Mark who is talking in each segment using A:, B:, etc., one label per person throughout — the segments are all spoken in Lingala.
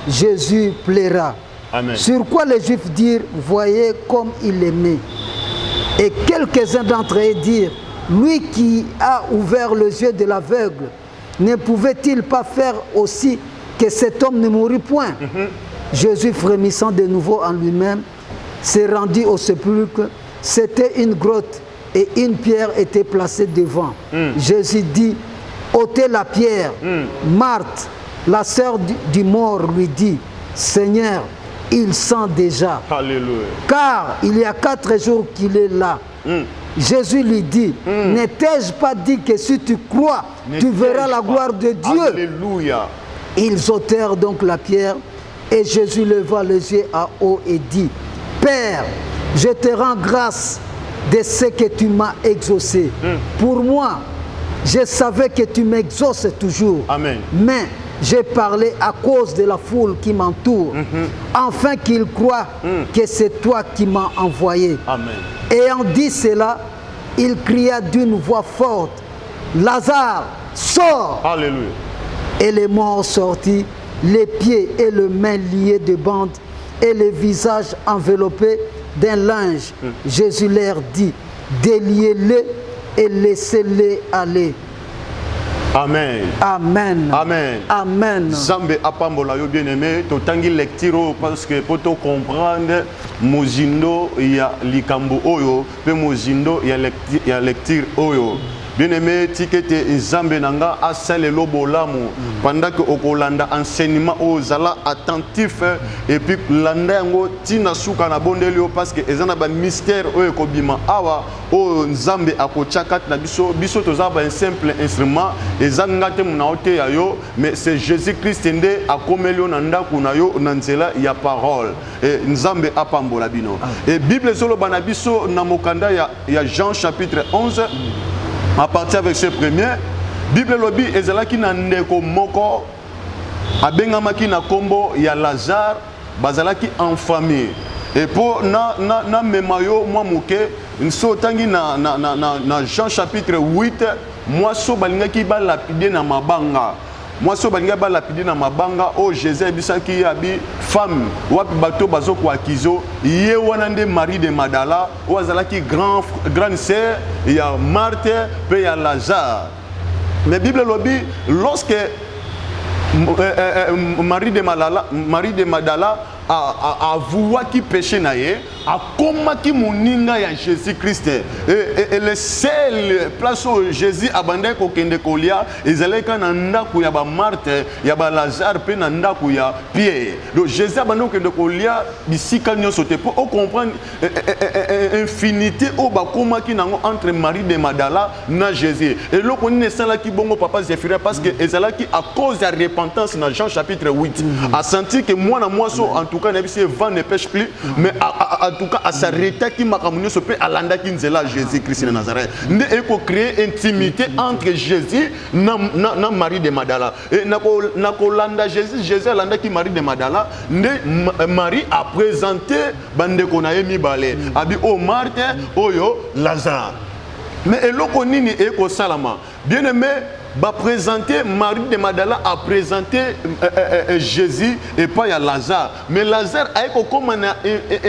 A: Jésus plaira.
B: Amen.
A: Sur quoi les Juifs dirent, voyez comme il aimait. Et quelques-uns d'entre eux dirent, lui qui a ouvert les yeux de l'aveugle, ne pouvait-il pas faire aussi que cet homme ne mourût point? Jésus, frémissant de nouveau en lui-même, se rendit au sépulcre. C'était une grotte et une pierre était placée devant. Jésus dit, ôtez la pierre. Marthe, la sœur du mort, lui dit, Seigneur, il sent déjà.
B: Alléluia.
A: Car il y a 4 jours qu'il est là. Jésus lui dit, ne t'ai-je pas dit que si tu crois, tu verras la gloire de Dieu?
B: Alléluia.
A: Ils ôtèrent donc la pierre et Jésus leva les yeux à haut et dit, Père, je te rends grâce de ce que tu m'as exaucé. Pour moi, je savais que tu m'exauces toujours.
B: Amen.
A: Mais j'ai parlé à cause de la foule qui m'entoure, afin qu'ils croient que c'est toi qui m'as envoyé.
B: Amen.
A: Ayant dit cela, il cria d'une voix forte, Lazare, sors!
B: Alléluia.
A: Et les morts sortis, les pieds et les mains liés de bandes, et les visages enveloppés d'un linge. Jésus leur dit, déliez-les et laissez-les aller.
B: Amen.
A: Amen.
B: Amen.
A: Amen.
B: Zambe apambola yo bien-aimé, totangi lectiro parce que pour te comprendre mozindo ya likambo oyo, pe mozindo ya lecture oyo. Bien-aimé, tikete Zambe nanga asale lobolamu pendant que okolanda enseignement ozala attentif et puis landa yango tina suka na bondelio parce que ezana ba mystère oyo kobima awa o Nzambe akochakat na biso toza ba un simple instrument ezanga te muna ote ya yo mais c'est Jésus-Christ nde akomelio na ndako na yo na nzela ya parole et Nzambe apambola bino et Bible solo bana biso na mokanda ya Jean chapitre 11 à partir avec ce premier, Bible lobi ezalaki na ndeko moko abengamaki na kombo ya Lazare bazalaki en famille et pour na memayo moi moke nso tangi na Jean chapitre 8 moi so balingaki ba lapider na mabanga. Moi, si je suis lapidé dans ma banga, oh Jésus bisaki abi femme, wapi bato bazo kwa kizo, ye wanande Marie de Madala, ou azalaki grande sœur, il y a Marthe, puis il y a Lazare. Mais Bible lobi lorsque Marie de Madala a vouloir qui péché naie, a comment qui moninga ya Jésus-Christ et le seul place où Jésus abandonné ko kende kolia ezaleka na ndaku ya ba Marthe ya ba Lazare pe na ndaku ya Pierre. Donc Jésus abandonné ko kende kolia bisika nyonso te pour comprendre infinité au ba comment qui nango entre Marie de Madala na Jésus. Et là on ne sala ki bongo papa Zéphira parce que ezalaki à cause de la repentance dans Jean chapitre 8 a senti que moi na moi so en tout cas n'abisi vent ne pêche plus mais en tout cas à s'arrêter qui m'a communié ce peu à l'anda qui nous est là Jésus-Christ de Nazareth ne faut créer intimité entre Jésus na Marie de Madala et na kolanda Jésus à l'anda qui Marie de Madala ne Marie a présenté bande qu'on a mis balé abi o Marthe oyo Lazare mais eloko nini eko salama bien aimé va présenter Marie de Madala a présenté Jésus et pas il y a Lazare mais Lazare a comme une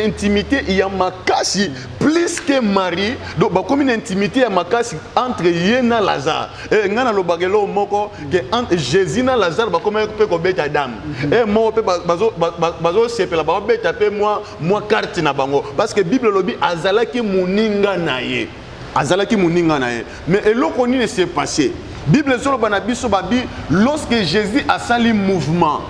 B: intimité il y a makasi plus que Marie donc bah comme une intimité il y a makasi entre Yéna et Lazare et ngana lo bagelo moko que entre Jésus et Lazare bah comme peut ko beta dame et moi peut bazo sepela ba beta pe moi carte na bango parce que Bible lobi azalaki muninga naye azalaki muninga naye mais eloko nini s'est passé Bible sur le banabiso babi lorsque Jésus a sali mouvement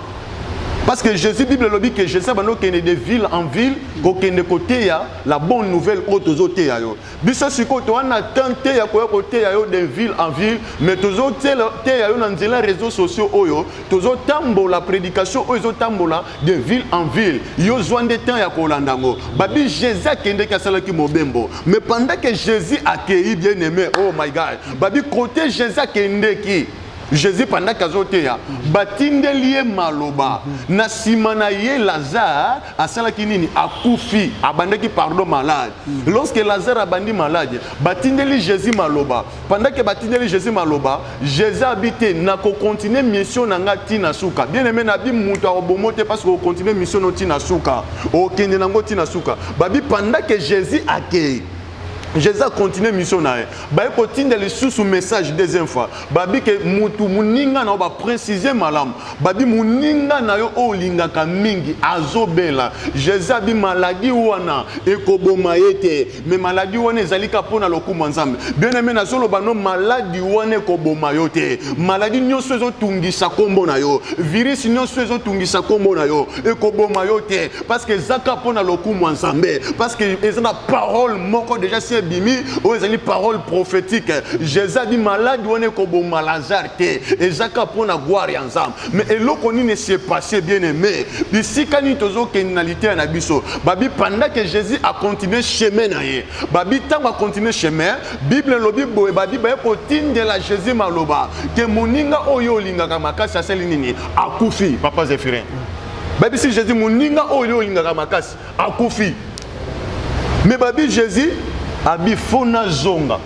B: parce que Jésus Bible le dit que Jésus a de ville en ville qu'aucun côté ya la bonne nouvelle autozoté ya yo biso siko to on a tenté ya côté ya yo de ville en ville mais tozoté ya yo dans les réseaux sociaux oyo tozo tambo la prédication oyo tambola de ville en ville yo zwande temps ya kolandango babi Jésus kende ka sala ki mobembo mais pendant que Jésus accueilli bien aimé oh my God babi côté Jésus kende ki Jésus pendant kazoteya batindeli maloba na simana ye Lazare asala kinini akufi abandaki pardon malade. Lorsque Lazare abandi malade batindeli Jésus maloba pendant que batindeli Jésus maloba Jésus habité na ko continuer mission nanga tina suka. Bien aimé na bi mutu obomote parce que continuer mission no tina suka o kende nango tina suka babi pendant que Jésus accueille Jésus a continué mission na. Ba ko tinda le sous message deuxième fois. Babi ke mutu muninga na ba préciser malam. Babi muninga na yo o lingaka mingi azobela. Jésus abi maladie wana ekoboma yete. Mais maladie wana ezalika pona lokumu nzambe. Bien aimé na solo bano maladie wana ekoboma yote. Maladie nyonso ezo tungisa kombo na yo. Virus nyonso ezo tungisa kombo na yo. Ekoboma yote parce que zaka pona lokumu nzambe. Parce que ezana parole moko déjà c'est bimi ou ezali parole prophétique. Jésus a dit malade on est comme Lazare te ezaka pona gloire ya nzambe. Mais eloko nini s'est passé bien aimé ici quand nous tozo kenalité na biso babi pendant que Jésus a continué chemin na ye babi tant a continué chemin Bible lobi boye babi ba ko tindela Jésus maloba que moninga oyo lingaka makasi aseli nini akufi papa Zéphirin babi si Jésus moninga oyo lingaka makasi akufi. Mais babi Jésus abi fona zonga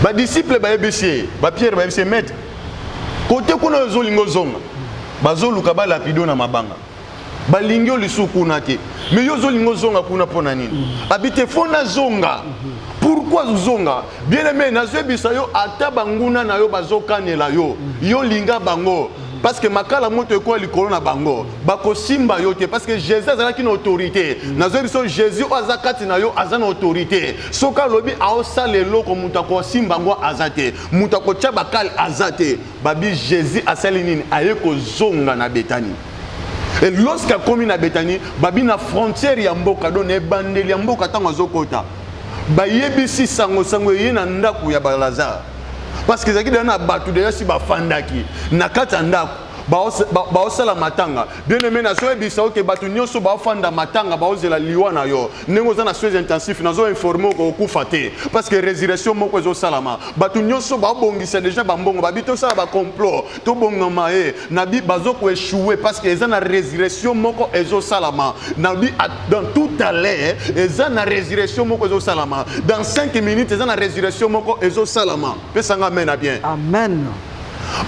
B: ba disciple ba ebisi ba Pierre ba ebisi maître côté kuna zolingo zonga bazoluka ba lapido na mabanga balingi lisuku na te mais yo zolingo zonga kuna pona nini abite fona zonga. Pourquoi zonga bien aimé na zebisa yo ata banguna na yo bazokanela yo yo linga bango. Parce que makala moto eko likolo na bango bako simba yote parce que Jésus azalaki na autorité nazo biso Jésus azakati na yo azana autorité soka lobi aosala eloko muta ko simba ngo azate muta ko tcha bakal azate babi Jésus asali nini ayeko zonga na Betani. Et lorsqu'il commis na Betani babi na frontière ya mboka donne bandeli ya mboka tango azokota bayebisi sango sango yena ndaku ya Lazare. Parce que zaki dana batu déjà si ba fandaki na kata ndako ba osala matanga bien aimé na so ebisa oke batu nyonso ba fanda matanga ba ozela liwa na yo nengo za na soins intensifs nazo informer ko kufa te parce que résurrection moko ezo salama batu nyonso ba bongisa déjà ba mbongo ba bito sala ba complot to bongama e na bi bazo ko échouer parce que eza na résurrection moko ezo salama na bi dans tout à l'heure eza na résurrection moko ezo salama dans 5 minutes eza na résurrection moko ezo salama pesanga amen bien
A: amen.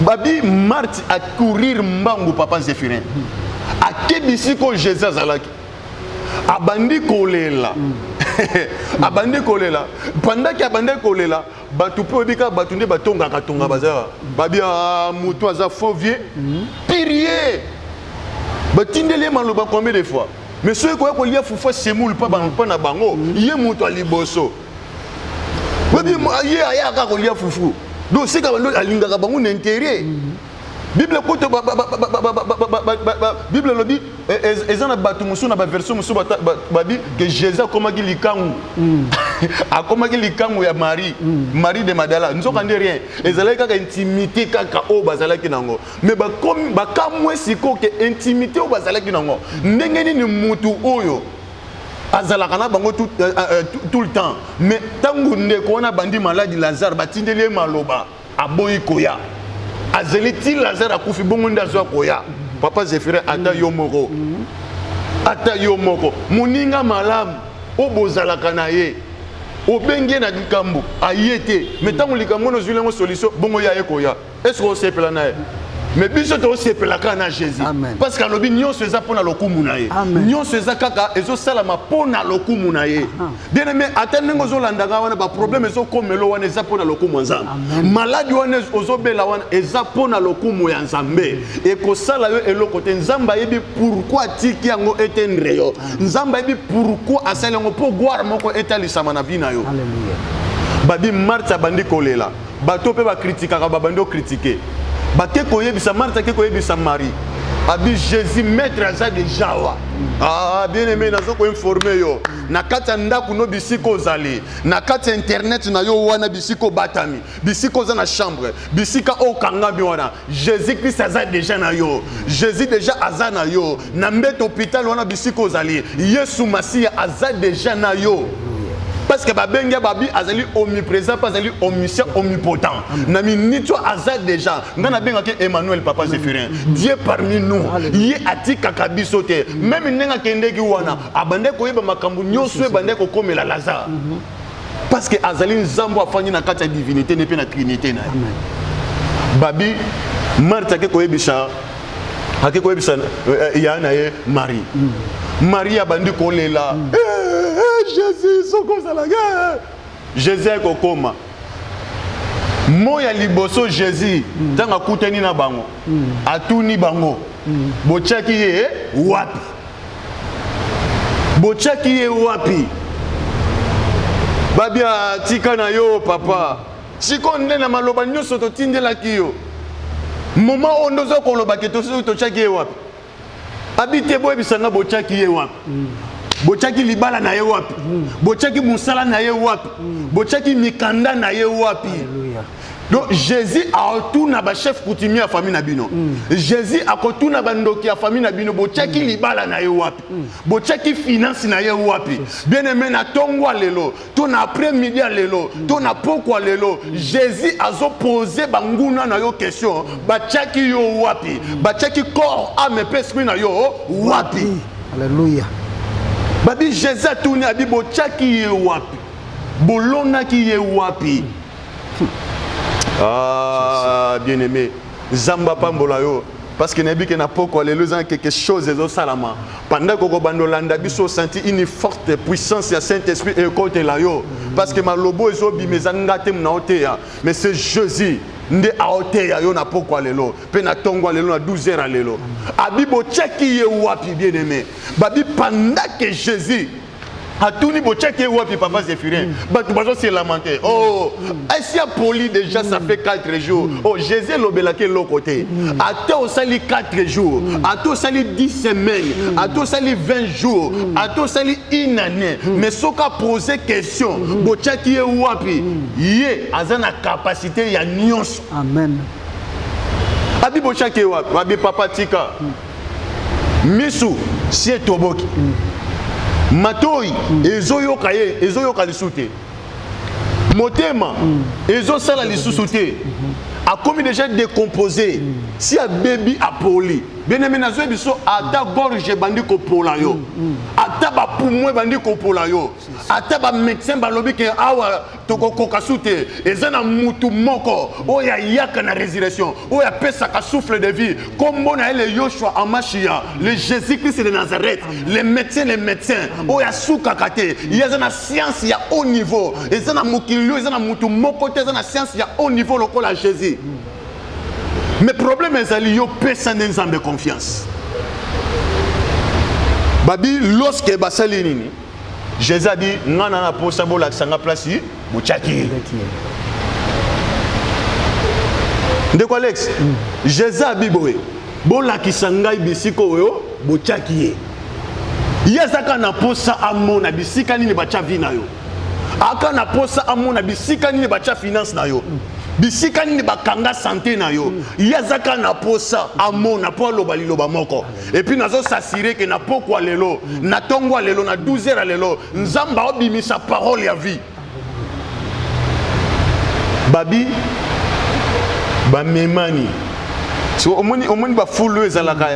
B: Babi Marthe a courir mbangu papa Zéphirin. A kebisi ko Jésus azalaki. Abandi kolela. Abandi kolela. Pendant que abandi kolela, batu pe obika batunde batonga katonga bazara. Babi a mutu aza faux vieux. Pirier. Batindele maloba combien de fois. Mais ceux ko lia fufa semoule pa na bango, yé mutu aliboso. Babi yé aya ka ko lia fufu. Donc c'est quand même alingaka bango n'intérêt. Bible kote Bible le dit ezana batu musu na ba version musu babi que Jésus akomaki likangu akomaki likangu ya Marie de Madala nzoka ndi rien ezalaki kaka intimité kaka o bazalaki nango mais ba comme ba kamwe siko ke intimité o bazalaki nango ndenge nini mutu oyo azalaka na bango tout le temps mais tangu ndeko wana bandi maladi Lazare batindeli maloba aboyi koya azeliti Lazare akufi bongo ndazo koya papa Zéphirin ata yo moko muninga malamu obozalaka na ye obenge na likambo ayete mais tangu likambo no zulengo solution bongo ya koya est-ce qu'on sepela na ye. Mais biso to sepelaka na Jésus. Amen. Parce que lobi nyonso eza pona lokumu na ye. Nyonso eza kaka ezo salama pona lokumu na ye. Bien aimé atenengo zo landanga wana ba problème ezo komelo wana eza pona lokumu nzambe. Maladi wana ozo bela wana eza pona lokumu ya nzambe. E ko sala yo eloko te nzamba yebi pourquoi tiki yango etendre yo. Nzamba yebi pourquoi asala yango po gloire moko etalisama na vie na yo. Alléluia. Babi Marthe bandi kolela. Bato pe ba critiquer ba bando critiquer. Bate koyebisa Marthe ke koyebisa Marie abi Jésus maître aza déjà wa bien aimé nazo ko informer yo na kati ndaku no bisiko zali na kati internet na yo wana bisiko batami bisiko za na chambre bisika o kangambi wana Jésus Christ aza déjà na yo Jésus déjà aza na yo na mbeto hôpital wana bisiko zali Yesu Masia aza déjà na yo parce que babenga babi azali omniprésent pas azali omniscient omnipotent na minito aza déjà ngana benga ke Emmanuel papa Zéphirin Dieu parmi nous yé atika kabiso te même nenga kendeki wana abande ko yeba makambu nyonso ebande ko komela Lazare parce que azali nzambo afani na kati ya divinité ne pe na trinité na babi Marthe ke ko yebisa ake ko yebisa yana ye Marie Marie abandi ko lela Jésus soko salaga Jésus ko koma moya liboso Jésus tanga kuteni na bango atuni bango bochaki ye wapi bochaki ye wapi babia tika na yo papa siko nde na maloba nyonso totindelaki yo moma ondozo ko loba ke tochaki ye wapi abite boye bisanga bochaki ye wapi bochaki libala na ye wapi bochaki musala na ye wapi bochaki mikanda na ye wapi. Donc Jésus a retourné à chef coutumier à famille nabino. Jésus a retourné à bandoki à famille nabino. Bochaki libala na ye wapi. Bochaki finance na ye wapi. Bien aimé na tongwa lelo. Ton après-midi lelo. Ton apokwa lelo. Jésus a posé banguna na yo question. Bachaki yo wapi. Bachaki corps âme et esprit na yo wapi.
A: Alléluia.
B: Babi Jésus a tourné à bibo chaki ye wapi. Bolona ki ye wapi. Ah, bien-aimé, Zamba Pambola yo, parce que Nabi n'a pas quoi les quelque chose et salama. Pendant que Bandolanda biso senti une forte puissance ya Saint-Esprit et côté là yo, parce que ma lobo ezo bi mezanga tem na otea, mais c'est Jésus nde a otea yo na pokwa lelo, pe na tongwa lelo na 12h lelo. Abibo cheki ye wapi bien-aimé. Babi pendant que Jésus Atouni bocheke wapi papa Zéphirin. Batu bazo se lamenter. Oh, Aïsia poli déjà ça fait 4 jours. Oh, Jésus lobelake l'autre côté. Ato sali 4 jours. Ato sali 10 semaines. Ato sali 20 jours. Ato sali une année. Mais soka poser question. Bocheke wapi. Yé azana capacité ya nyonso.
A: Amen.
B: Abi bocheke wapi. Abi papa tika. Misu sie toboki. Matoi ezoyoka ye ezoyoka lisute motema ezosala lisusu te akomi déjà décomposé si a baby apoli bien aimé nazo biso ata gorge bandi ko pola yo ata ba poumon bandi ko pola yo ata ba médecin balobi ke awa toko kokasute ezana mutu moko oya yaka na résurrection oya pesa ka souffle de vie comme on a le Yoshua Amashia le Jésus-Christ de Nazareth les médecins oya suka kate yazana science ya haut niveau ezana mukilio ezana mutu moko te ezana science ya haut niveau lokola Jésus. Mais le problème est que yo pesa nzambe confiance. Babi lorsque basali nini Jésus a dit ngana na posa bola sanga place buchaki. Ndeko Alex Jésus a dit boye bola kisanga bisiko yo buchaki. Yazaka na posa amona bisika nini bacha vina yo. Aka na posa amona bisika nini bacha finance na yo. Bisika ni bakanga santé na yo yazaka na posa amona po loba liloba moko et puis nazo s'assurer que na pokwa lelo na tongwa lelo na 12h lelo nzamba obimisa parole ya vie babi ba memani so omoni ba fulu ezalaka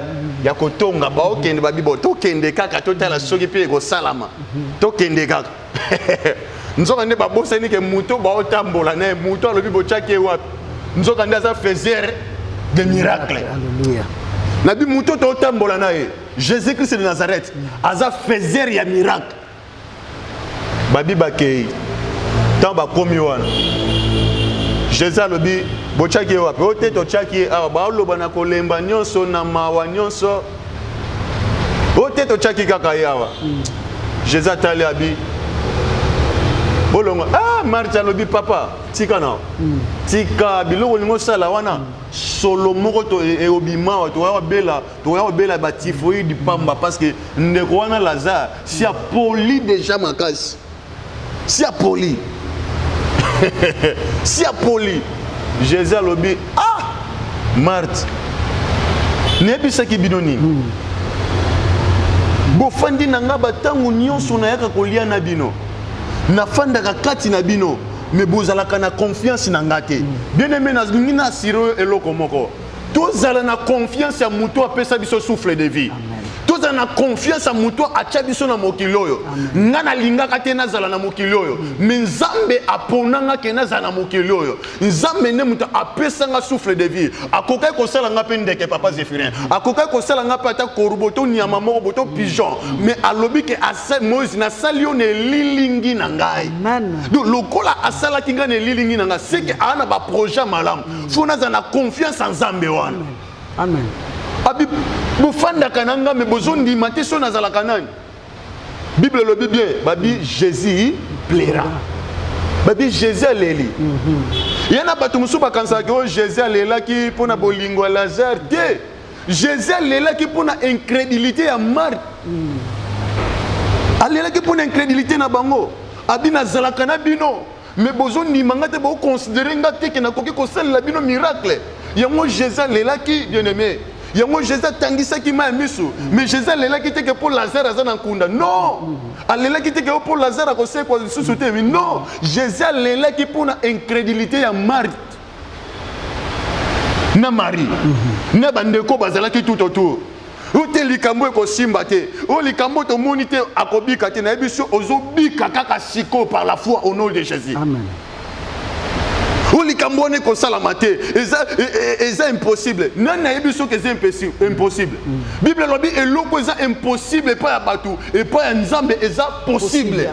B: ya kotonga ba okende babi bo tokende kaka totala soki pe ko salama tokende kaka nzoka ne babosa ni ke muto ba otambola na muto alobi bochaki wapi nzoka ndaza faiseur de miracles. Alléluia. Nabi muto to otambola na Jésus-Christ de Nazareth aza faiseur ya miracle. Babi bakei tant ba komi wana Jésus alobi bochaki wapi ote to chaki awa ba loba na kolemba nyonso na mawa nyonso ote to chaki kaka yawa Jésus atali abi bolongo Marthe alobi papa tika na tika biloko lingo sala wana solo moko to eobima to ya bela ba typhoïde pamba parce que ndeko wana Lazare si a poli déjà makasi si a poli si a poli Jésus alobi Marthe nebisa ki binoni bofandi nanga batangu nyonso na yaka kolia na bino na fandaka kati na bino mais bozalaka na confiance na ngate bien aimé na ngina siro eloko moko tozala na confiance ya muto apesa biso souffle de vie tozala na confiance ya muto atia biso na mokili oyo nga nalingaka te nazala na mokili oyo mais nzambe aponanga ke nazala na mokili oyo nzambe nde muto apesanga souffle de vie akokai kosala nga mpe ndeke papa Zéphirin akokai kosala nga mpe ata korubo to nyama moko boto pigeon mais alobi ke Moïse nasali yo na elilingi na ngai donc lokola asalaki nga na elilingi na ngai seke aa na baprojet malamu fo nazala na confiance en nzambe wana
A: amen
B: abi bofandaka na nga me bozondima te so nazalaka nani bible lobi bien babi Jésus plaira babi Jésus aleli yana bato mosusu bakanisaka oyo Jésus alelaki mpona bolingo ya Lazare te Jésus alelaki mpona incrédulité ya Marthe alelaki mpona incrédulité na bango abi nazalaka na bino me bozondima nga te boconsidere nga te ke nakoki kosalela bino miracle yango Jésus alelaki bien aimé yango Jésus atangisaki ma miso mais Jésus alelaki te ke pour Lazare aza na nkunda non alelaki te ke pour Lazare akosekwa lisusu te non Jésus alelaki mpona incrédulité ya Marthe na Marie na bandeko bazalaki tout autour ote likambo ekosimba te o likambo tomoni te akobika te na biso ozobika kaka siko par la foi au nom de Jésus
A: amen
B: o likambo wana ekosalama te eza impossible nani nayebi soki eza impossible bible elobi eloko eza impossible epai ya bato epai ya nzambe eza possible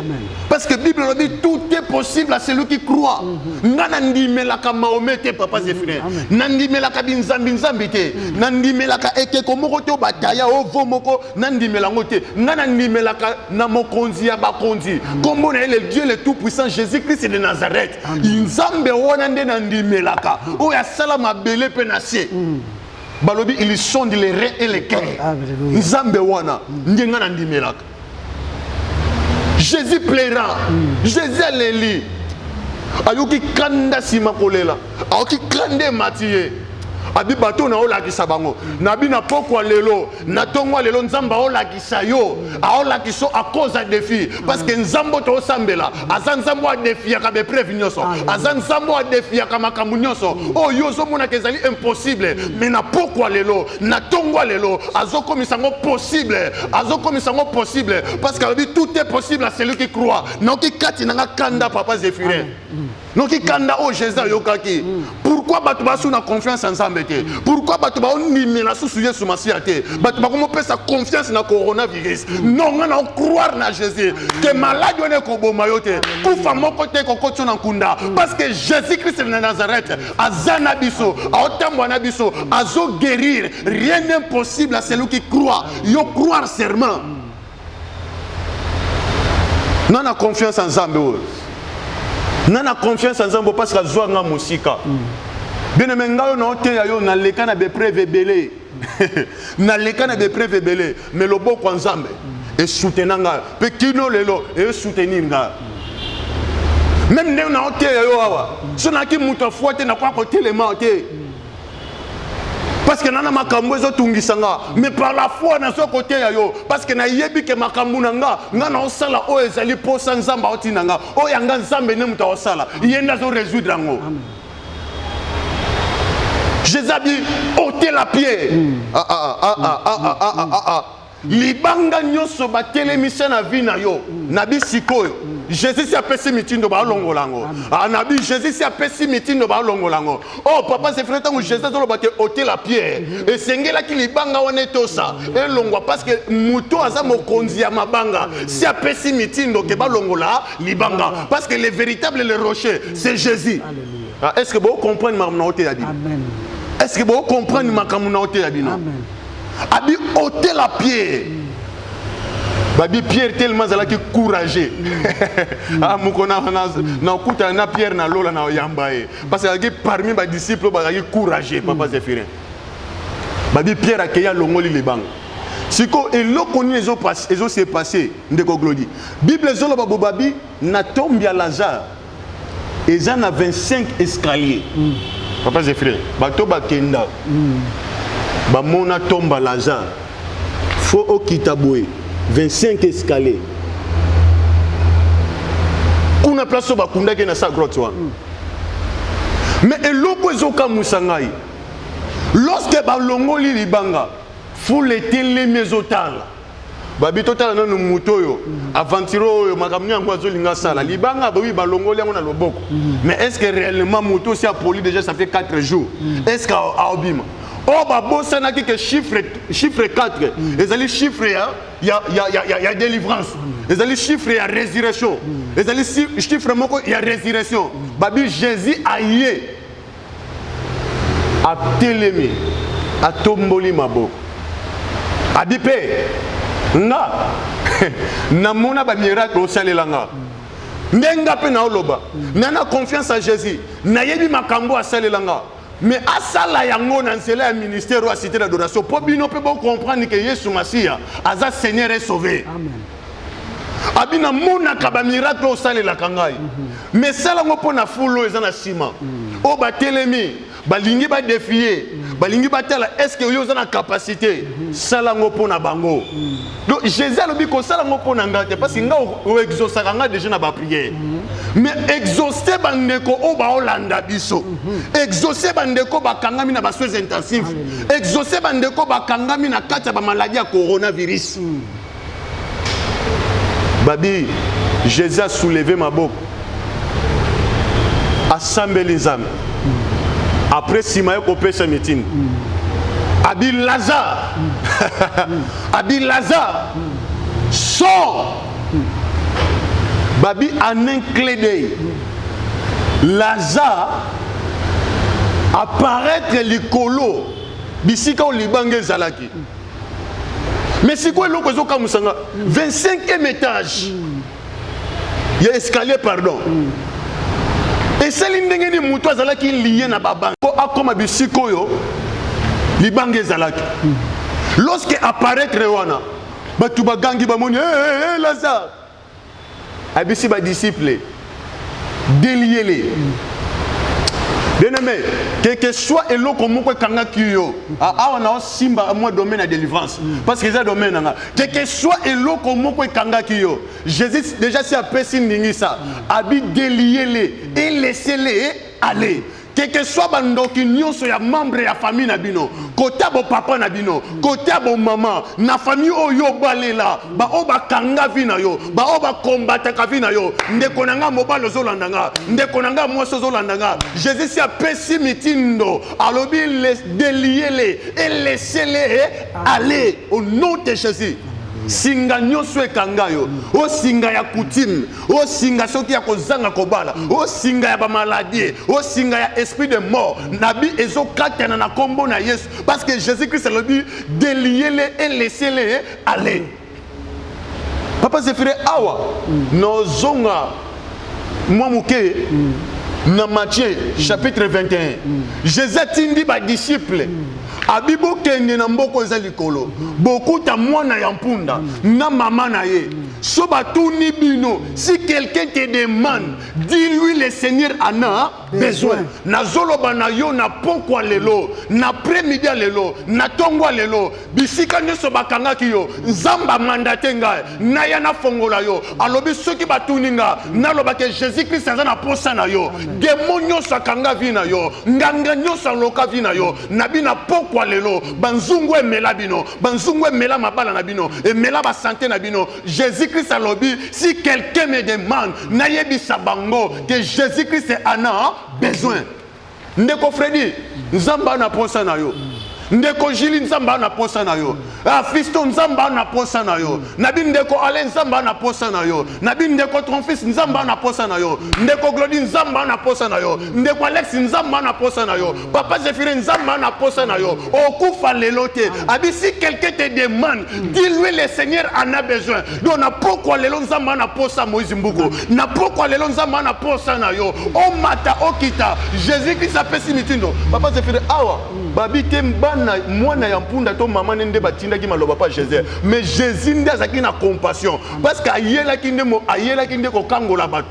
B: parce que bible elobi tout est possible à celui qui croit nga nandimelaka Mahomet te papa Zéphirin nandimelaka binzambi te nandimelaka ekeko moko te bataya ovo moko nandimelango te nga nandimelaka na mokonzi ya bakonzi kombo na ye le Dieu le tout puissant Jésus-Christ de Nazareth nzambe wana nde nandimelaka oyo asala mabele mpe na se balobi il sonde les reins et les cœurs nzambe wana nde nga nandimelaka Jésus plaira Jésus aleli ayoki kanda nsima kolela ayoki kanda emati abi bato na olakisa bango nabi na pokwa lelo na tongwa lelo nzamba olakisa yo aolakisa a cause à défi parce que nzambo to osambela aza nzambo a défi ya ka be preuve nyonso aza nzambo a défi ya ka makambu nyonso o yo zo mona kezali impossible mais na pokwa lelo na tongwa lelo azokomisa ngo possible parce que tout est possible à celui qui croit noki kati na kanda papa Zéphirin noki kanda o Jésus yokaki pourquoi bato basu na confiance en nzambe te pourquoi bato ba ondimela susu Yesu Masia te bato bakomo pesa confiance na coronavirus non nga na croire na Jésus que malade one ko boma yo te kufa moko te ko kotso na nkunda parce que Jésus-Christ de Nazareth azana biso aotambwa na biso azo guérir rien n'est impossible à celui qui croit yo croire serment non na confiance en nzambe nana confiance en nzambe parce que zwa nga musika bien aimé ngalo na ote ya yo na leka na be preuve belé na leka na be preuve belé mais le boko nzambe et soutenir nga pe kino lelo et soutenir nga même ne na ote ya yo awa sona ki muto fote na kwa ko telema ote parce que nana makambo ezo tungisanga mais par la foi na so côté ya yo parce que na yebi ke makambo nanga nga na osala o ezali posa nzamba otinanga o yanga nzambe ne muta osala yenda zo résoudre ngo Jésus a dit ôtez la pierre libanga nyoso batelemisa na vi na yo nabi sikoyo Jésus si apesi mitindo ba longolango nabi Jésus si apesi mitindo ba longolango oh papa c'est frère tango Jésus zolo bate ôter la pierre et sengela ki libanga wana tosa elongwa parce que muto aza mokonzi ya mabanga si apesi mitindo ke ba longola libanga parce que le véritable le rocher c'est Jésus. Est-ce que vous comprenez ma naote ya bino? Amen. Est-ce que vous comprenez ma naote ya bino? Amen. Abi ôter la pierre. Babi Pierre tellement zalaki courageux. Ah mukona na kuta na Pierre na lola na yambaye. Parce que parmi mes disciples bazaki courageux papa Zéphirin. Babi Pierre akeya longoli libanga. Siko eloko ni ezo se passé ndeko glodi. Bible zolo babobabi na tombe ya Lazare. Eza na 25 escaliers. Papa Zéphirin, bato bakenda. Bamona tomba Lazare. Faut okita boye 25 escaliers. na place au bakunda qui na sa grotte wa. Mais eloko ezoka musangai. Lorsque balongoli libanga, foule télé mesotala. Babi total na mutoyo, aventuro yo makamni yango azolinga sala. Libanga babi balongoli yango na loboko. Mais est-ce que réellement muto si a poli déjà ça fait 4 jours? Est-ce qu'à obima? Oh babo ça n'a que chiffre 4. Les ali chiffre il y a délivrance. Les ali chiffre il y a résurrection. Les ali chiffre moko il y a résurrection. Babi Jésus aïe. A télémi, a tomboli mabo, a bipé, na mona ba miracle au salelanga, nenga pe na oloba, nana confiance à Jésus, na yebi makambo a salelanga, mais à sala yango na nsela ya ministère ou cité d'adoration, pour bino pe bon comprendre que Yesu Masia, aza Seigneur est sauvé. Amen. Abina mona kaba miracle au salela kangai, mais sala ngo pona fulo ezana sima, o ba télémi. Balingi ba défier, balingi ba tala est-ce que yo na capacité salango pona bango. Donc Jésus a lobi ko salango pona ngate parce que nga o exaucer nga déjà na ba prière. Mais exaucer bandeko o ba olanda biso. Exaucer bandeko ba kangami na ba soins intensifs. Exaucer bandeko ba kangami na kati ba maladie ya coronavirus. Babi Jésus a soulevé ma boque. Assemblé les âmes. Après Simaï Kopé ce meeting, Abi Lazare, Abi Lazare, sort. Babi en un clé d'œil, Lazare apparaître l'écolo, bisika au Libange Zalaki. Mais c'est quoi l'okozo kamusanga? 25e étage. Il y a escalier, pardon. Et c'est l'indéngé de Moutou Zalaki lié na baban. Comme bisiko yo, Libange Zalaki. Lorsque apparaît Rewana, Batuba Gangi Bamoni, Lazare. Abisi ba disciple, déliez-les. Bien-aimé, quel que soit et l'eau comme moi kanga kiyo, on a simba à moi domaine à délivrance, parce que c'est domaine là. Quel que soit et l'eau comme moi kanga kiyo, Jésus déjà c'est à personne n'ingisa, abi déliez-les et laissez-les aller. Quel que soit bandoki nyonso ya membre ya famille na bino, côté bo papa na bino, côté bo maman, na famille oyo balela, ba oba kanga vina yo, ba oba combattre ka vina yo, ndeko nanga mobalo zolandanga, ndeko nanga mwaso zolandanga. Jésus si a pesi mitindo, alobi les déliez-les et laissez-les aller au nom de Jésus. Singa nyonso ekanga yo, o singa ya coutume, o singa soki ya kozanga kobala, o singa ya ba maladie, o singa ya esprit de mort, nabi ezo katana na kombo na Yesu, parce que Jésus-Christ le dit déliez-les et laissez-les aller. Papa se ferait awa, no zonga moi mouké na Matthieu chapitre 21. Jésus tindi ba disciple abibo kende na mboko za likolo bokuta mwana ya mpunda na mama na ye so batuni bino si quelqu'un te demande dis-lui le Seigneur en a besoin na zoloba na yo na pokwa lelo na premidi lelo na tongwa lelo bisika nyoso bakanga ki yo nzamba mandate nga na ya na fongola yo alobi soki batuni nga na loba ke Jésus Christ aza na posa na yo démon nyoso kanga vina yo nganga nyoso loka vina yo na bina pokwa lelo banzungu emela bino banzungu emela mabala na bino emela ba santé na bino Jésus Christ alobi si quelqu'un me demande na yebisa bango que Jésus Christ en a besoin. Ndeko Freddy nzamba na posa na yo ndeko Jili nzamba na posa na yo Fisto nzamba na posa na yo nabi ndeko Alain nzamba na posa na yo nabi ndeko ton fils nzamba na posa na yo ndeko Glody nzamba na posa na yo ndeko Alex nzamba na posa na yo papa Zéphirine nzamba na posa na yo okufa lelo te abi si quelqu'un te demande dis-lui le Seigneur en a besoin donc na pourquoi lelo nzamba na posa Moïse Mbuko na pourquoi lelo nzamba na posa na yo o mata okita Jésus Christ a pesi mitindo papa Zéphirine awa babite mbana mwana ya mpunda to maman nde batinda ki maloba pa Jésus mais Jésus nde azaki na compassion parce que ayela ki nde ko kangola bato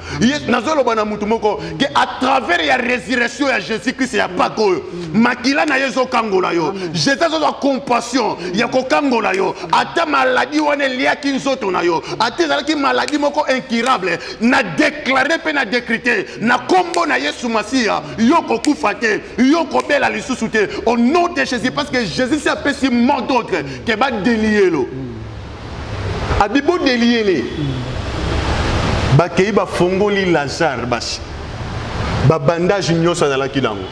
B: nazolo bana mutu moko que à travers ya résurrection ya Jésus Christ ya pas ko makila na yezo kangola yo Jésus a compassion ya ko kangola yo ata maladie wana lia ki nzoto na yo ata zalaki maladie moko incurable na déclarer pe na décréter na kombo na Yesu Masia yo ko kufa te yo ko bela lisusu te au nom de Jésus parce que Jésus s'est appelé si mort d'autre que va délier lo abibo délier le ba kei ba fongoli Lazare basi ba bandage nyoso na la kidango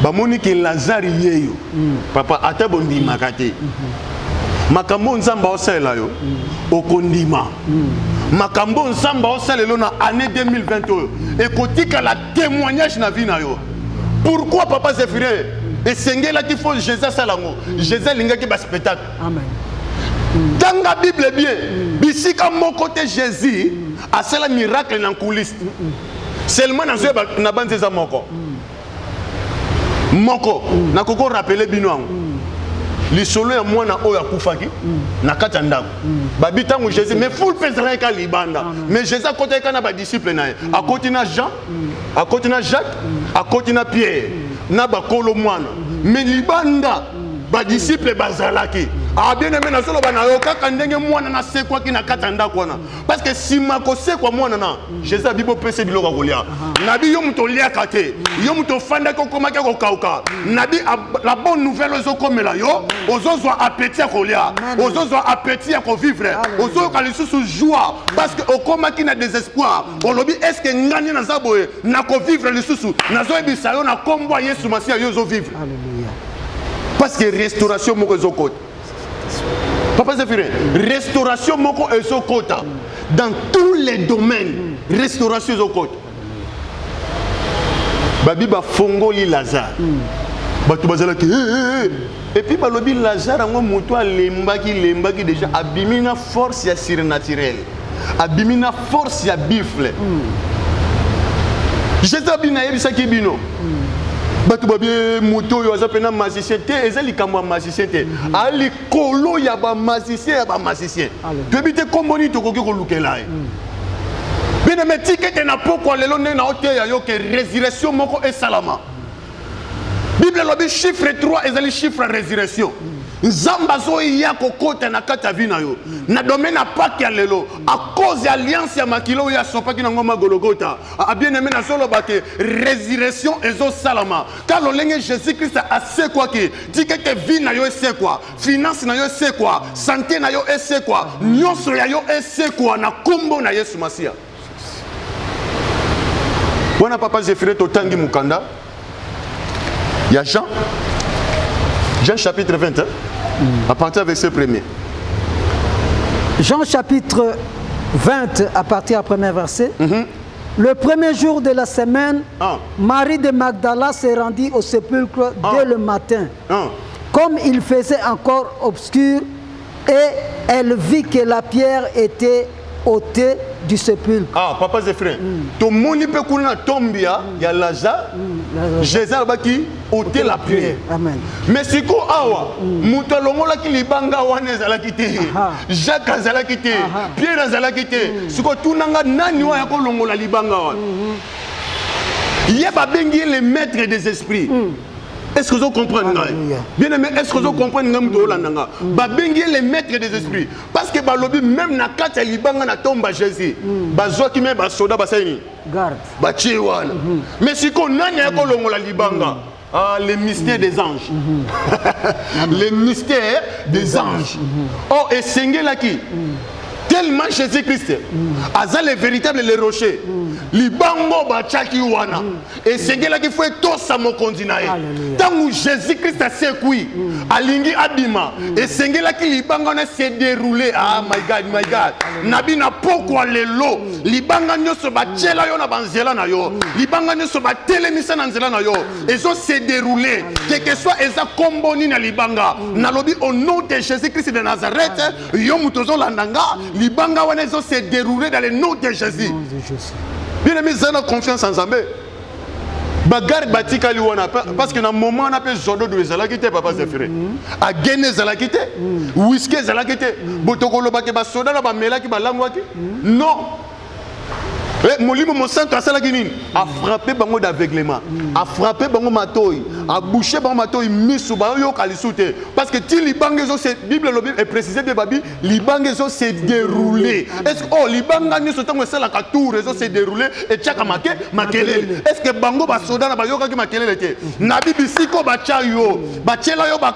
B: ba moni ke Lazare yeyo papa ata bondi makate makambo nzamba osela yo okondima makambo nzamba osela lo na année 2020 et kotika la témoignage na vie na yo pourquoi papa Zéphiré et sengela qui faut Jésus salango Jésus linga ki ba spectacle amen dans la Bible bien bisika mon côté Jésus a cela miracle dans coulisse seulement dans na banzeza moko na koko rappeler bino li solo ya mwana oyo akufaki na kati ndako babitango Jésus mais full pesera ka libanda mais Jésus akota kana ba disciple na ye akoti na Jean akoti na Jacques akoti na Pierre na bakolo mwana mais libanda ba disciple bazalaki a bien aimé na solo bana yo kaka ndenge mwana na sekwa ki na kati ndako wana parce que si mako sekwa mwana na Jésus bibo pese biloko kolia nabi yo muto lia kate yo muto fanda ko komaka ko kauka nabi la bonne nouvelle ozo komela yo ozo appétit à kolia ozo appétit à vivre ozo ka lisusu joie parce que okomaki na désespoir on lobi est-ce que ngani na zaboye na ko vivre lisusu nazo ebisa yo na kombo Yesu Masia yo zo vivre alléluia parce que restauration moko zo kote papa Zéphiré restauration moko zo kota dans tous les domaines restauration zo kote babi ba fongoli Lazare bato bazalaki et puis balobi Lazare ngo moto lembaki déjà abimina force ya surnaturel abimina force ya bifle Jésus abina yebisaki bino bato babie moto yo azapena magicien te ezali kamwa magicien te ali kolo ya ba magicien tebite komboni to koki ko lukela bene metike te na poko lelo ne na ote ya yo ke résurrection moko e salama Bible lobi chiffre 3 ezali chiffre résurrection nzamba zo ya kokota na kata vina yo na domaine apaki ya lelo à cause alliance ya makilo ya sopaki na ngoma Golgotha a bien aimé na solo bake résurrection ezo salama car lolenge Jésus Christ a c'est quoi qui tike ke vie na yo c'est quoi finance na yo c'est quoi santé na yo c'est quoi nyonso ya yo c'est quoi na kombo na Yesu Masia wana papa Zéphiré totangi mukanda ya Jean chapitre 20 à partir avec ce premier.
A: Jean chapitre 20 à partir du premier verset. Le premier jour de la semaine, Marie de Magdala s'est rendue au sépulcre dès le matin. Comme il faisait encore obscur, et elle vit que la pierre était ôtée du sépulcre.
B: Papa Zéphiré, tout le monde peut courir tombia, il y a Lazare, Jésus qui ôté la pierre.
A: Amen.
B: Mais si ko awa, muto longola ki libanga wana zala kité, Jacques zala kité, Pierre zala kité, siko tunanga nani wa ko longola libanga wana. Il y a pas bengi les maîtres des esprits. Est-ce que vous comprenez? Bien aimé, est-ce que vous comprenez? Babengi les maîtres des esprits. Parce que balobi même na kata libanga na tomba Jésus. Bazwa ki me ba soda basani.
A: Garde.
B: Ba chiwana. Mais si ko nani ya ko longola libanga. Les mystères des anges. Les mystères des anges. Oh et sengela ki tellement Jésus-Christ azal le véritable le rocher libango ba chaki wana et sengela ki faut to sa mokonzi na ye tangu Jésus-Christ a sekui alingi abima et sengela ki libango na se dérouler my god nabi na pokwa lelo libanga nyoso ba tshela yo na banzela na yo libanga nyoso ba telemisa na nzela na yo ezo se dérouler quel que soit eza komboni na libanga na lobi au nom de Jésus-Christ de Nazareth yo mutozo landanga libanga wana ezo se dérouler dans le nom de Jésus. Bien aimé, zana confiance en Zambé. bagarre batika liwana parce que na moment on appelle zodo de zalakite papa Zefire a gagné zalakite whisky zalakite botokolo ba ke ba soda na ba melaki ba langwaki non. Molimo Monsanto a frappé bango d'aveuglement, a frappé bango matoi, a bouché bango matoi misu ba yo kalisute parce que ti libangezo c'est Bible est précisé de babi libangezo s'est déroulé. Est-ce que oh libanga ni sotango sala ka tour rezo s'est déroulé et tchaka makelele. Est-ce que bango ba soda na ba yo ka makelele te. Nabi bisiko ba chayo, ba chela yo ba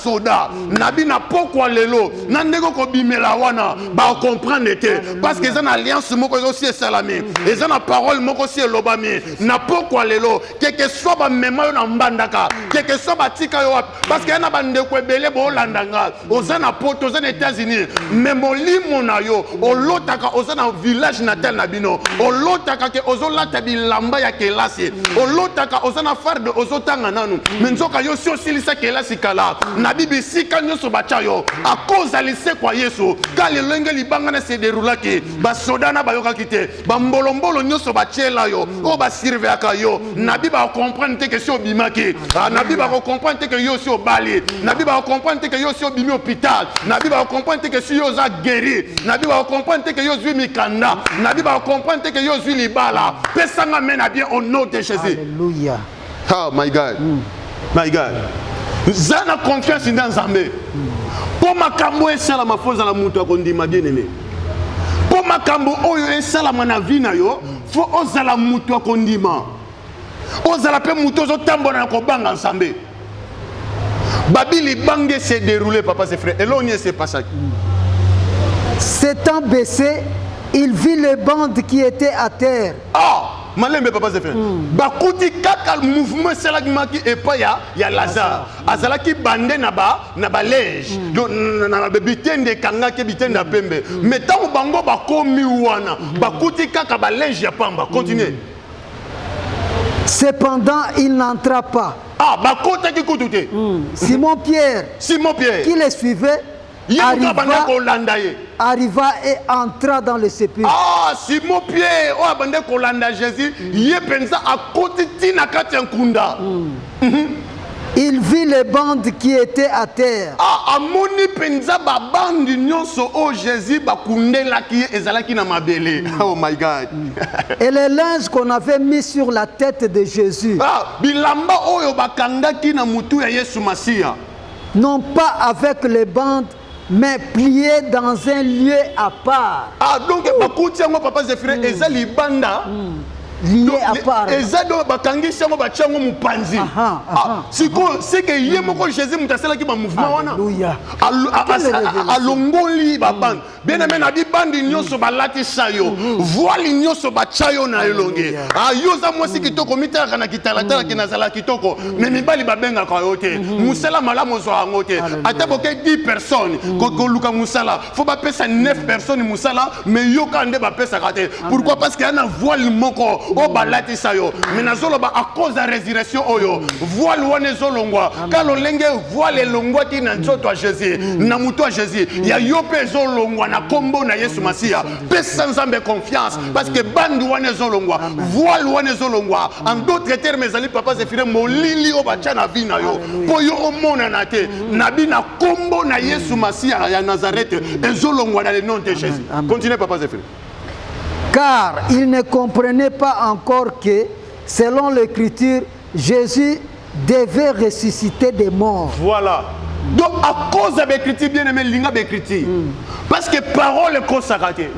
B: soda. Nabi na pokwa lelo, na ndeko ko bimela wana ba comprendre te parce que ça une alliance moko aussi salami. Et ça na parole moko si lobami na pokwa lelo quelque soit ba mema yo na mbandaka quelque soit ba tika yo parce que na bande ko ebele bo landanga ozana poto ozana États-Unis mais molimo na yo olotaka ozana village natal na bino olotaka ke ozolata bilamba ya kelasi olotaka ozana farde ozotanga nanu menzoka yo si osilisa kelasi kala na bibi sika nyoso bacha yo a cause alise kwa Yesu kale lenge libanga na se déroulaki ba soda na bayoka kite mbolombolo nyoso bachela yo o ba sirve akayo nabi ba comprendre te que si obimaki nabi ba comprendre que yo si obali nabi ba comprendre que yo si obimi hôpital nabi ba comprendre que si yo za guéri nabi ba comprendre que yo zui mikanda nabi ba comprendre que yo zui libala pesanga mena bien au nom de Jésus.
A: Alléluia.
B: Oh my God. My God. Zana confiance dans Nzambe. Pour makambo esala mafoza la mutu akondima bien aimé. Pour makambo oyo esala mana vina yo fo ozala mutu akondima ozala pe mutu ozotambola na kobanga Nzambe babili bange s'est déroulé papa ses frères elonye c'est pas ça.
A: S'étant baissé, il vit les bandes qui étaient à terre.
B: Ah malembe papa ses frères bakuti kaka mouvement selagimaki epa ya Lazare azalaki bande na ba lege na bitende kanga ke bitende pembe mais tant bango bakomi wana bakuti kaka ba lege ya pamba. Continuez.
A: Cependant, il n'entra pas.
B: Ah bakota ki kutute
A: Simon Pierre qui les suivait arriva et entra dans le sépulcre.
B: Ah, Simon Pierre, oh abande kolanda Jésus, yé pensa à côté tina kati nkunda.
A: Il vit les bandes qui étaient à terre.
B: Ah, amoni pensa ba bande nyonso o Jésus ba kundela ki ezalaki na mabele. Oh my God.
A: Et les linges qu'on avait mis sur la tête de Jésus.
B: Ah, bilamba oyo bakangaki na mutu ya Yesu Masia.
A: Non pas avec les bandes mais plié dans un lieu à part.
B: Ah donc bakuti yango papa Zefire eza libanda
A: lié à part.
B: Eza do bakangisi yango bachango mupanzi. Siko c'est que yé moko Jésus mutasela ki ba mouvement wana.
A: Alléluia.
B: Alongoli ba band. Bien aimé na bi bandi nyoso balati sayo. Voile nyoso bachayo na elonge. Ah yoza mwasi kitoko mitaka na kitalata ki nazala kitoko. Mais mibali babenga kwa yote. Musala malamu zo angote. Ata boke 10 personnes ko luka musala. Faut ba pesa 9 personnes musala mais yoka nde ba pesa kate. Pourquoi? Parce qu'il y a un voile moko o balati sayo. Mais nazolo ba à cause de la résurrection oyo. Voile wane zolongwa. Kalo lenge voile longwa ki na nzoto a Jésus. Na muto a Jésus. Ya yope zolongwa na kombo na Yesu Masia. Pesa nzambe confiance parce que bandu wane zolongwa. Voile wane zolongwa. En d'autres termes ezali papa Zefire molili o bacha na vina yo. Po yo omona na te. Nabi na kombo na Yesu Masia ya Nazareth ezolongwa dans le nom de Jésus. Continuez papa Zefire.
A: Car il ne comprenait pas encore que, selon l'Écriture, Jésus devait ressusciter des morts.
B: Voilà. Donc, à cause de l'écriture, bien aimé, l'inga d'écriture. Parce que parole est consacrée.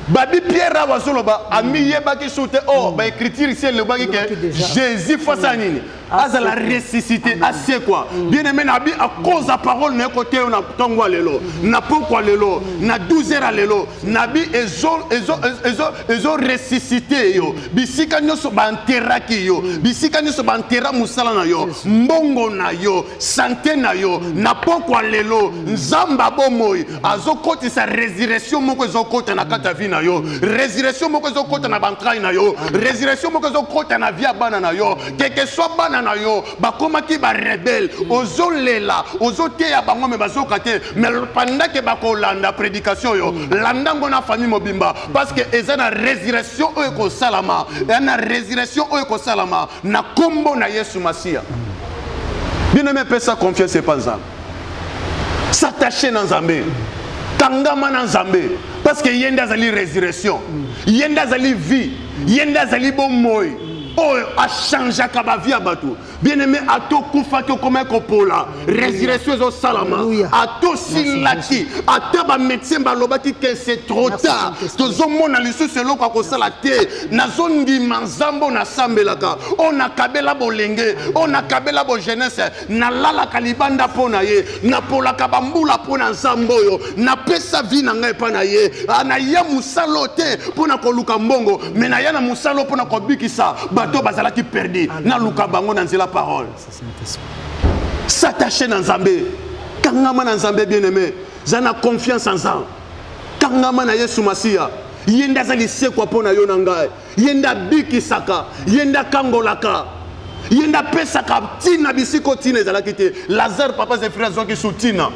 B: Babi Pierre Ravasoloba a mis yebaki soute. Oh, bah écriture ici le bagi que Jésus face à nini. À la ressuscité, à c'est quoi? Bien aimé, nabi à cause de la parole n'est côté on a tongwa lelo, n'a pourquoi lelo, n'a 12 heures lelo, nabi ezo ressuscité yo. Bisika nyoso banteraki yo, bisika nyoso bantera musala na yo, mbongo na yo, santé na yo, na pourquoi lelo, nzamba bomoy, azo koti sa résurrection moko ezo kota na kata vi na yo, résurrection moko ezo kota na bantraille na yo, résurrection moko ezo kota na via bana na yo, quelque soit bana bana na yo bakomaki ba rebelle ozolela ozoteya bango me bazokate mais pendant que bakolanda prédication yo landa ngo na famille mobimba parce que eza na résurrection oyo ko salama na résurrection oyo ko salama na kombo na Yesu Masia. Bien aimé, pesa confiance et pas ça. S'attacher dans Zambé. Kangama dans Zambé. Parce que yenda zali résurrection. Yenda zali vie. Yenda zali bon moy. Oh, a changé la vie à bateau. Bien aimé, à tout koufa qui comme un copola. Résurrection au salama. À tout silati. À tout ba médecin balobaki que c'est trop tard. Tout le monde a l'issue selon quoi qu'on salate. Na zone di manzambo na sambelaka. On a kabela bolenge. On a kabela bo jeunesse. Na lala kalibanda pona ye. Na pola kabambula pona zamboyo. Na pesa vie na ngai pana ye. Na ya musalote pona koluka mbongo. Mais na ya na musalo pona kobikisa. Bato bazala qui perdu. Na luka bango na nzela parole. S'attacher dans Zambé. Kangama dans Zambé bien-aimé. Zana confiance en ça. Kangama na Yesu Masia. Yenda zali se kwa pona yo nangai. Yenda biki saka. Yenda kangolaka. Yenda pesaka tina bisiko tina zala kite. Lazare papa ses frères qui soutina.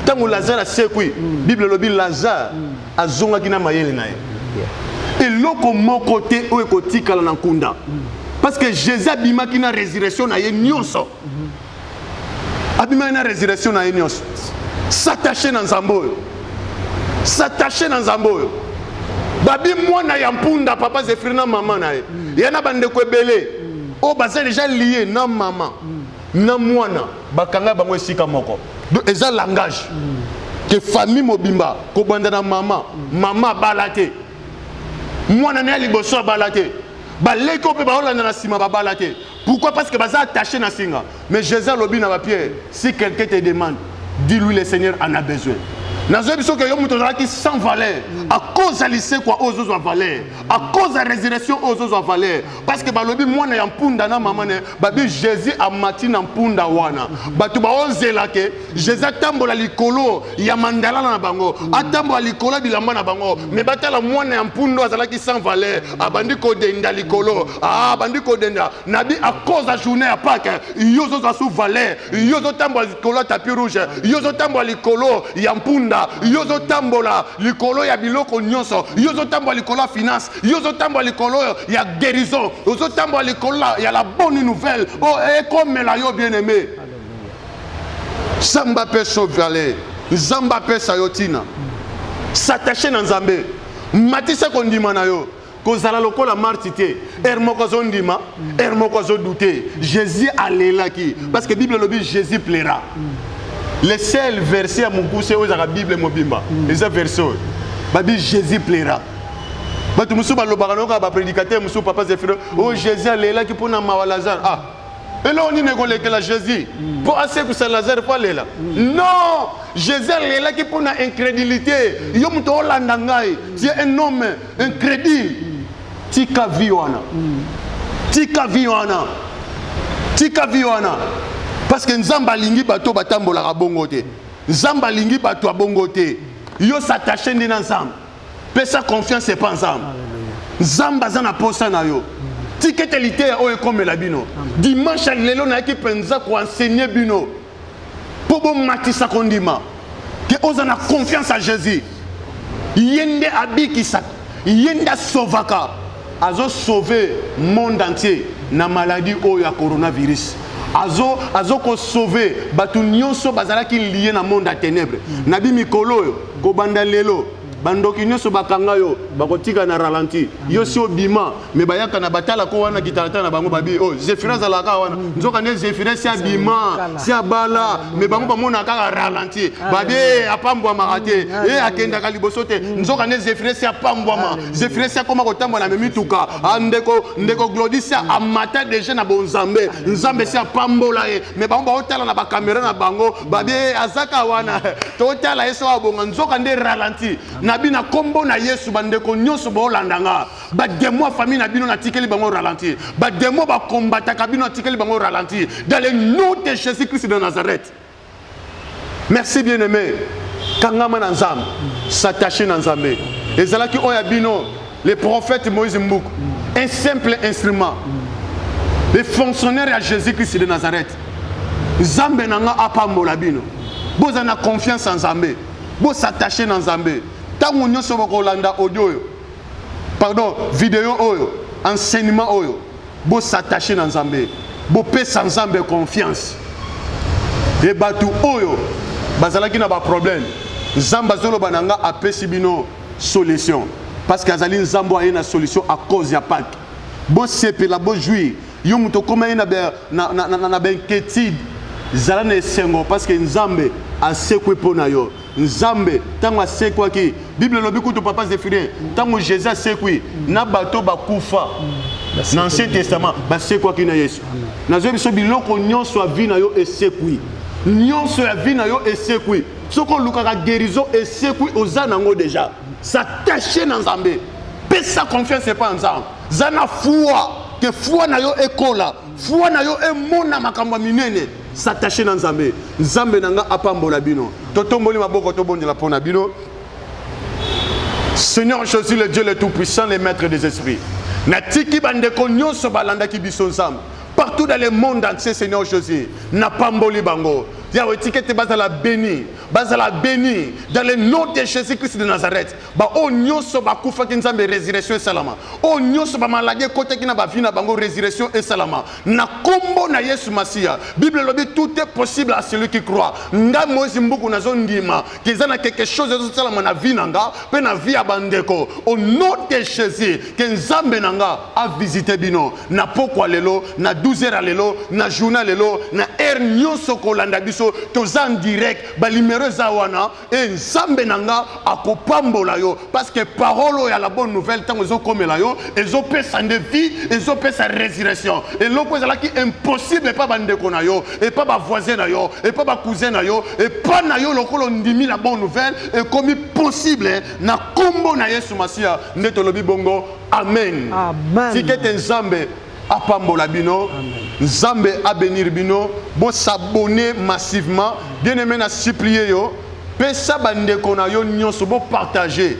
B: Tango Lazare a sekui. Bible lobi Lazare azonga kina mayele nae. Et l'autre mon côté où est côté kalanakunda. Parce que Jésus abima qui na résurrection na yenyoso. Abima na résurrection na yenyoso. S'attacher dans Zambo. S'attacher dans Zambo. Babi moi na yampunda papa zefrina maman na ye. Yana bande ko belé. Oh bah c'est déjà lié na maman. Na mwana bakanga bango esika moko. Donc eza langage. Que famille mobimba ko banda na maman. Maman balate. Moi na liboso balate. Baleko pe ba olanda na sima ba balate. Pourquoi? Parce que baza attaché na singa. Mais Jésus lobi na Pierre, si quelqu'un te demande, dis-lui le Seigneur en a besoin. Nazo biso que yo muto qui sans valeur à cause à lycée quoi aux autres valeur à cause de la résurrection aux autres valeur parce que balobi moi na yampunda na maman ne babi Jésus a matina mpunda wana batu ba ozela ke Jésus tambola likolo ya mandala na bango atambola likolo bilamba na bango mais batala moi na yampunda azala qui sans valeur abandi ko denda likolo bandi ko denda nabi à cause de journée à Pâques yo zo sous valeur yo zo tambola likolo tapis rouge yo zo tambola likolo yampunda yozo tambola likolo ya biloko nyonso yozo tambola likolo ya finance yozo tambola likolo ya guérison yozo tambola likolo ya la bonne nouvelle oh et comme la yo bien aimé Zamba pe sauver Zamba pe sayotina s'attacher dans Zambé matisa kondima na yo kozala lokola martité hermoko zondima hermoko douter Jésus alelaki parce que Bible lobi Jésus plaira. Le seul verset à mon coup, c'est la Bible mobimba. Les versets, babi Jésus plaira. Bah tu me souviens le barano quand prédicateur, me souviens papa Zéphiro. Oh Jésus est là qui pour na mawa Lazare. Ah. Et là on dit que la Jésus. Pour assez que c'est Lazare pas là. Non, Jésus est là qui pour na incrédulité. Yo muto Hollanda ngai. Tu es un homme incrédule. Tika viwana. Tika viwana. Tika viwana. Parce que Nzamba lingi bato batambola ka bongote. Nzamba lingi bato bongote. Yo s'attacher ndi na Nzamba. Pesa confiance et pas Nzamba. Nzamba zana posa na yo. Tikete lité o e comme la bino. Dimanche lelo na ki penza ko enseigner bino. Po bo matisa kondima. Que ozana confiance à Jésus. Yende abiki sak. Yenda sovaka. Azo sauver monde entier na maladie o ya coronavirus. Azo ko sauver batu nyonso bazala ki lié na monde à ténèbres nabi mikolo ko banda lelo bandoki nyonso bakanga yo bakotika na ralenti yo si obima me bayaka na batala ko wana kitalata na bango babi oh Zéphiré zalaka wana nzoka ne Zéphiré si abima si abala me bango bamona kaka ralenti babi apambwa marate e akenda kaliboso te nzoka ne Zéphiré si apambwa ma Zéphiré si akoma kotambwa na memituka ndeko Glodisia amata déjà na bonzambe nzambe si apambola e me bango baotala na ba caméra na bango babi azaka wana totala eso abonga nzoka nde ralenti Bina kombo na Yesu bandeko nyonso ba olandanga ba demo famille na bino na tikeli bango ralenti ba demo ba combattre kabino na tikeli bango ralenti dans le nom de Jésus-Christ de Nazareth. Merci bien-aimé. Kangama na Nzambe s'attacher na Nzambe ezalaki oya bino le prophète Moïse Mboukou un simple instrument les fonctionnaires à Jésus-Christ de Nazareth. Nzambe nanga apambola bino. Vous avez confiance en Nzambe. Vous s'attachez dans Nzambe. Tant que nous sommes audio, pardon, vidéo oyo, enseignement oyo, vous s'attachez dans Nzambe. Vous payez sans Nzambe confiance. Et batu oyo, bazalaki na ba problème. Nzamba zolo bananga apesi bino solution. Parce que azali Nzambo a une solution à cause ya Pâques. Bo sepe la bo jouir. Yo muto koma ina na inquiétude. Zala ne sengo parce que Nzambe a sekwe pona yo. Nzambe tango a sekwa ki Bible lobi kuto papa zefire. Tango Jésus a sekwi na bato bakufa. Dans l'Ancien Testament ba sekwa ki na Yesu. Na zo biso biloko nyonso a vi na yo esekwi. Nyonso ya vi na yo esekwi. Soko lukaka guérison esekwi ozanango déjà. S'attacher dans Nzambe. Pesa confiance pas en Nzambe. Zana foi. Que foi na yo ekola. Foi na yo emona makambo minene. S'attacher dans Nzambe. Nzambe nanga apambola bino. Totomboli maboko tobondela pona bino. Seigneur Jésus le Dieu le tout-puissant, le maître des esprits. Natiki bandeko nyonso balanda ki biso Nzambe. Partout dans le monde entier, Seigneur Jésus, n'a pas mboli bango. Yahweh, étiquette bazala béni, dans le nom de Jésus-Christ de Nazareth. Ba o nyoso ba kufa ki Nzambe résurrection et salama. O nyoso ba maladie kote ki na ba vina bango résurrection et salama. Na kombo na Yesu Masia. Bible lobi tout est possible à celui qui croit. Nga mozi mbuku na zondima, ki zana quelque chose de salama na vie nanga, pe na vie abandeko. Au nom de Jésus, que Nzambe nanga a visité bino. Na pokwa lelo, na 12h à lelo, na journal lelo, na air nyoso kolanda biso. Toza en direct ba numéro zawana et Nzambe nanga akopambola yo parce que parole ya la bonne nouvelle tant ezo komela yo ezo pesa de vie ezo pesa résurrection et loko ezala ki impossible pas bandeko na yo et pas ba voisin na yo et pas ba cousin na yo et pas na yo lokolo ndimi la bonne nouvelle et comme possible na kombo na Yesu Masia ndeto lobi bongo amen.
A: Amen.
B: Si que Nzambe apambola bino, Nzambe a bénir bino, bo s'abonner massivement, bien aimé na supplier yo, pesa bandeko na yo nyonso bo partager,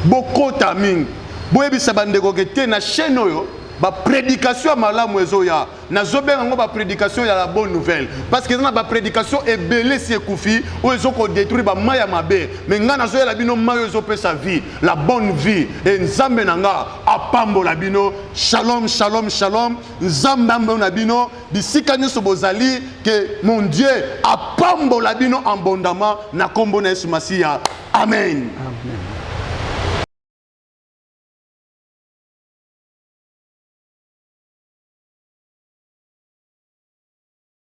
B: bo kota ming, bo ebisa bandeko ke te na chaîne yo, ba prédication malamu ezo ya, na zobenga ngo ba prédication ya la bonne nouvelle, parce que na ba prédication ebele si ekufi, o ezo ko détruire ba maya mabe, mais nga na zo ya la bino mayo ezo pesa vie, la bonne vie, et Nzambe nanga apambola bino. Shalom, shalom, shalom. Nzambe na bino, bisika nyonso bozali que mon Dieu apambola bino abondamment na kombo na Yesu Masia. Amen.